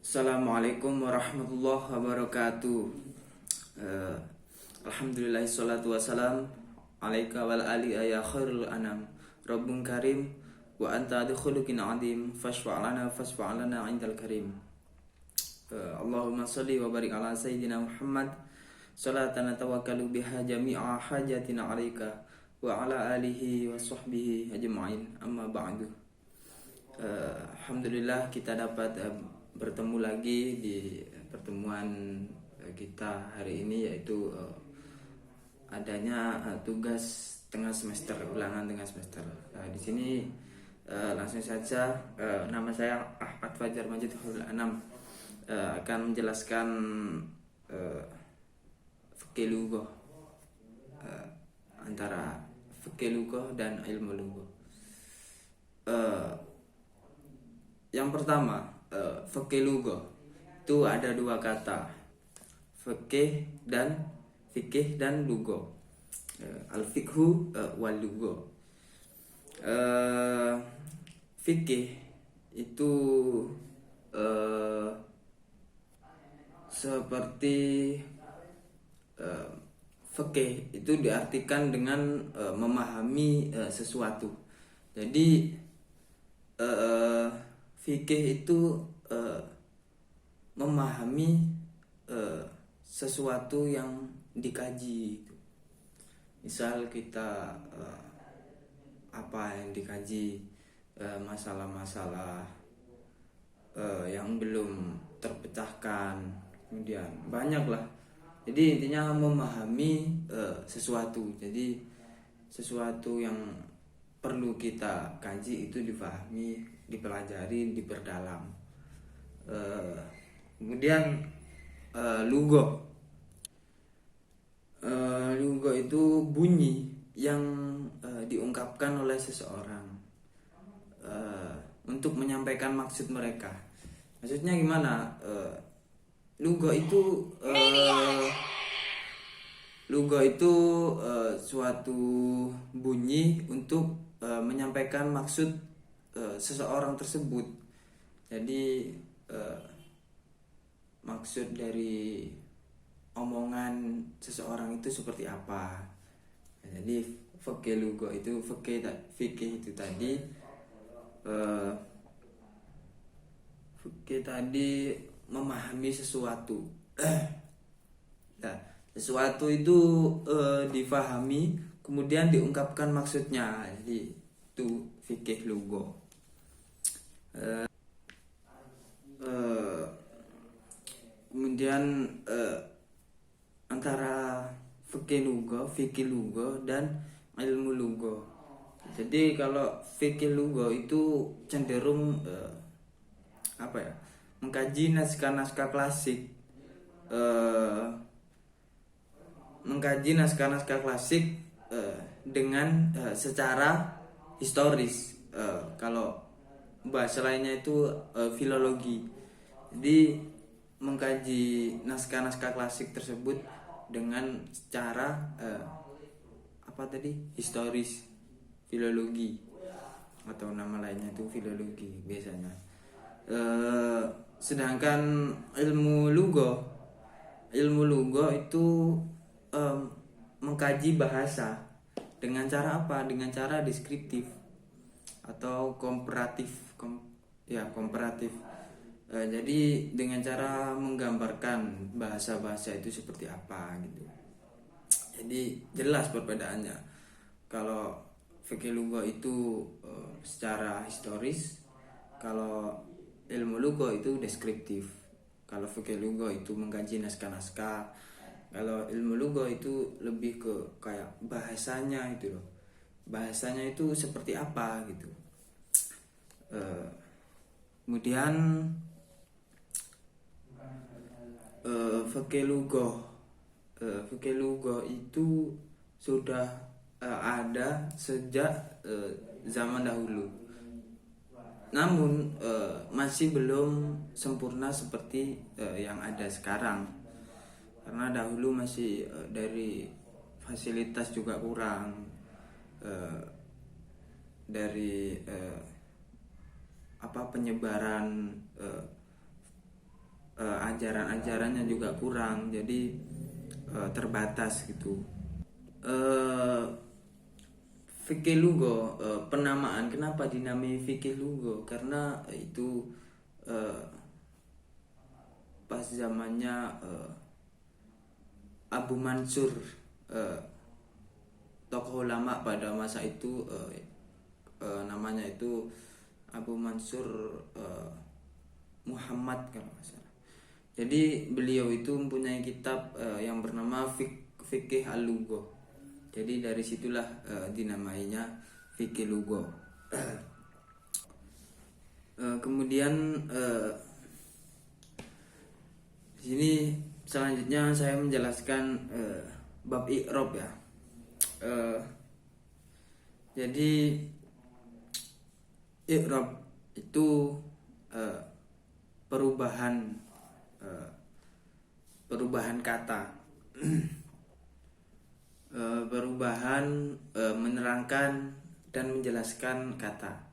Assalamualaikum warahmatullahi wabarakatuh. Alhamdulillah salatu wassalam alaika wal ali ya khairul anam. Rabbun karim wa anta khuluqin adim fashfa'lana indal karim. Allahumma salli wa barik ala sayyidina Muhammad salatan tawakkalu biha jami'a hajatina alaika wa ala alihi wa sahbihi ajma'in, amma ba'du. Alhamdulillah kita dapat bertemu lagi di pertemuan kita hari ini, yaitu adanya tugas tengah semester, ulangan tengah semester. Di sini langsung saja, nama saya Ahmad Fajar Majid Hurul Anam, akan menjelaskan fikih lughah, antara fikih lughah dan ilmu lughah. Yang pertama, fikih lughah itu ada dua kata, fikih dan lughah. Al-fiqhu wal lughah. Fikih itu seperti fikih itu diartikan dengan memahami sesuatu. Jadi fikih itu memahami sesuatu yang dikaji. Misal kita apa yang dikaji, masalah-masalah yang belum terpecahkan, kemudian banyaklah. Jadi intinya memahami sesuatu. Jadi sesuatu yang perlu kita kaji itu dipahami, dipelajari, diperdalam. Kemudian lughah. Lughah itu bunyi yang diungkapkan oleh seseorang untuk menyampaikan maksud mereka. Maksudnya gimana? Lughah itu suatu bunyi untuk menyampaikan maksud seseorang tersebut. Jadi maksud dari omongan seseorang itu seperti apa. Jadi fikih lughah itu fikih tadi memahami sesuatu. Nah, sesuatu itu difahami kemudian diungkapkan maksudnya. Jadi itu fikih lughah. Kemudian antara fikih lughah dan ilmu lughah. Jadi kalau fikih lughah itu cenderung mengkaji naskah-naskah klasik, dengan secara historis. Kalau bahasa lainnya itu filologi. Jadi mengkaji naskah-naskah klasik tersebut dengan secara historis, filologi, atau nama lainnya itu filologi biasanya. Sedangkan ilmu lughah itu mengkaji bahasa dengan cara apa? Dengan cara deskriptif atau komparatif. Jadi dengan cara menggambarkan bahasa-bahasa itu seperti apa gitu. Jadi jelas perbedaannya. Kalau fikih lughah itu secara historis, kalau ilmu lughah itu deskriptif. Kalau fikih lughah itu mengkaji naskah-naskah, kalau ilmu lughah itu lebih ke kayak bahasanya itu loh. Bahasanya itu seperti apa gitu. Kemudian fikih lughah itu sudah ada sejak zaman dahulu. Namun masih belum sempurna seperti yang ada sekarang. Karena dahulu masih dari fasilitas juga kurang, dari penyebaran ajaran-ajarannya juga kurang, jadi terbatas gitu. Fikih Lugo, penamaan kenapa dinamai Fikih Lugo, karena itu pas zamannya Abu Mansur, tokoh ulama pada masa itu, namanya itu Abu Mansur Muhammad kalau nggak salah. Jadi beliau itu mempunyai kitab yang bernama Fikih Al-Lugho. Jadi dari situlah dinamainya Fikih Lugho. Kemudian di sini selanjutnya saya menjelaskan bab i'rab ya. Jadi i'rab itu perubahan kata, perubahan menerangkan dan menjelaskan kata.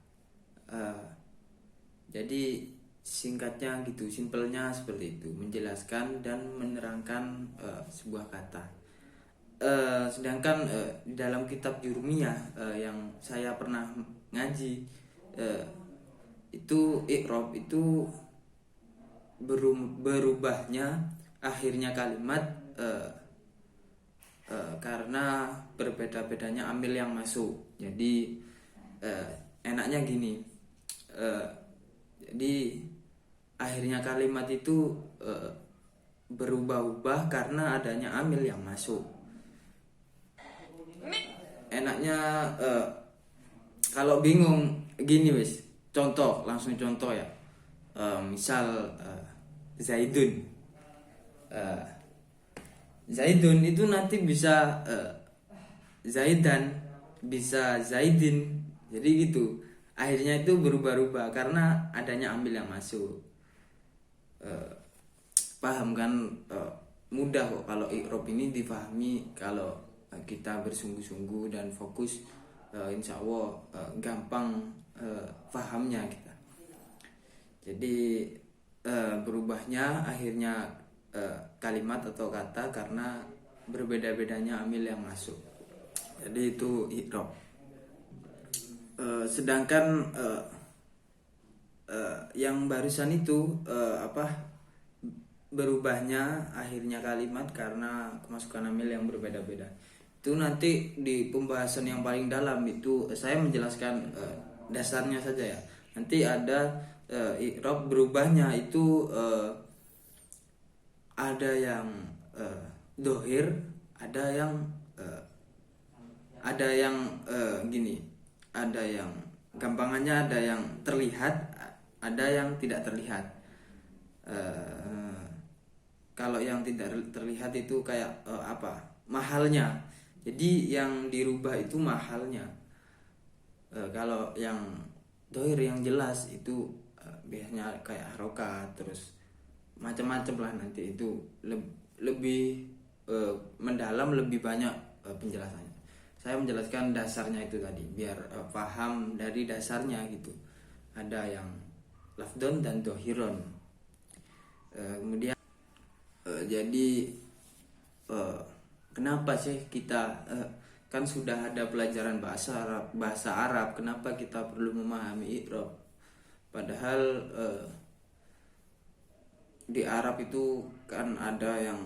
Jadi singkatnya gitu, simpelnya seperti itu, menjelaskan dan menerangkan sebuah kata. Sedangkan di dalam kitab Jurumiyah yang saya pernah ngaji, itu i'rab itu berubahnya akhirnya kalimat karena berbeda-bedanya amil yang masuk. Jadi enaknya gini, jadi akhirnya kalimat itu berubah-ubah karena adanya amil yang masuk. Enaknya kalau bingung gini wis, langsung contoh ya. Misal Zaidun, Zaidun itu nanti bisa Zaidan, bisa Zaidin. Jadi gitu. Akhirnya itu berubah-ubah karena adanya ambil yang masuk. Paham kan? Mudah kok kalau i'rab ini difahami kalau kita bersungguh-sungguh dan fokus. Insya Allah gampang fahamnya kita. Jadi berubahnya akhirnya kalimat atau kata karena berbeda-bedanya amil yang masuk. Jadi itu i'rab. Sedangkan yang barusan itu berubahnya akhirnya kalimat karena kemasukan amil yang berbeda-beda. Itu nanti di pembahasan yang paling dalam itu saya menjelaskan dasarnya saja ya. Nanti ada i'rab berubahnya itu ada yang dohir, ada yang gini, ada yang gampangannya, ada yang terlihat, ada yang tidak terlihat. Kalau yang tidak terlihat itu kayak mahalnya. Jadi yang dirubah itu mahalnya. Kalau yang dohir yang jelas itu biasanya kayak harokat, terus macam-macam lah. Nanti itu lebih mendalam, lebih banyak penjelasannya. Saya menjelaskan dasarnya itu tadi biar paham dari dasarnya gitu. Ada yang lafdon dan dohiron. Kemudian jadi kenapa sih kita kan sudah ada pelajaran bahasa Arab, kenapa kita perlu memahami i'rab? Padahal di Arab itu kan ada yang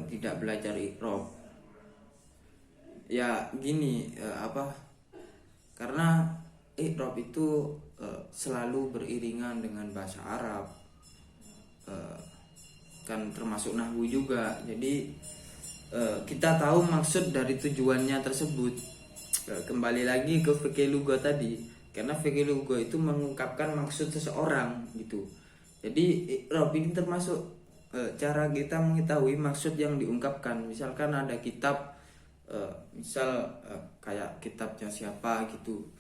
tidak belajar i'rab. Ya gini, karena i'rab itu selalu beriringan dengan bahasa Arab, kan termasuk nahwu juga. Jadi kita tahu maksud dari tujuannya tersebut. Kembali lagi ke fikih lugha tadi, karena fikih lugha itu mengungkapkan maksud seseorang gitu. Jadi i'rab ini termasuk cara kita mengetahui maksud yang diungkapkan. Misalkan ada kitab, kayak kitabnya siapa gitu,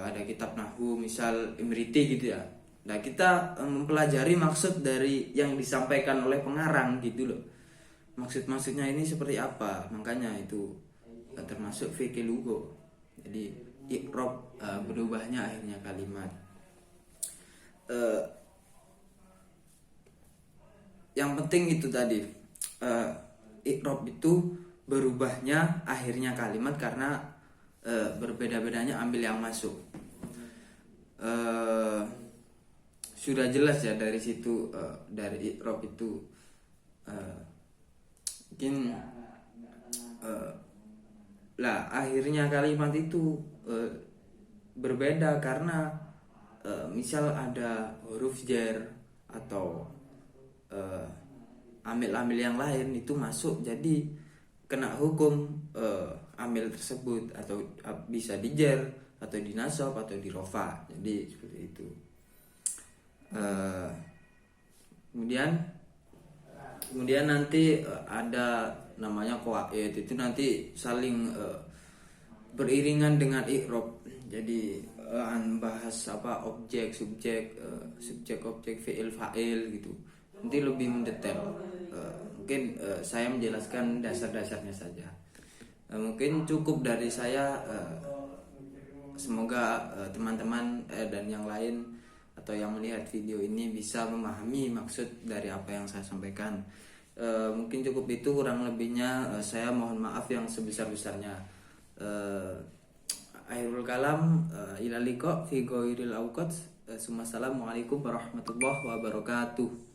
ada kitab nahwu misal Imriti gitu ya. Nah kita mempelajari maksud dari yang disampaikan oleh pengarang gitu loh. Maksud-maksudnya ini seperti apa, makanya itu termasuk fikih lugha. Jadi i'rab berubahnya akhirnya kalimat. yang penting itu tadi, i'rab itu berubahnya akhirnya kalimat karena berbeda-bedanya ambil yang masuk. Sudah jelas ya dari situ, dari i'rab itu mungkin lah akhirnya kalimat itu berbeda karena misal ada huruf jar atau amil-amil yang lain itu masuk, jadi kena hukum amil tersebut, atau bisa dijar atau dinasab atau dirofa, jadi seperti itu. Kemudian nanti ada namanya qawaid, itu nanti saling beriringan dengan i'rab. Jadi bahas apa objek, subjek, subjek objek, fi'il fa'il gitu. Nanti lebih mendetail. Mungkin saya menjelaskan dasar-dasarnya saja. Mungkin cukup dari saya. Semoga teman-teman dan yang lain atau yang melihat video ini bisa memahami maksud dari apa yang saya sampaikan. Mungkin cukup itu, kurang lebihnya saya mohon maaf yang sebesar-besarnya. Akhirul kalam, ila liqa fi ghairil awqat. Assalamualaikum warahmatullahi wabarakatuh.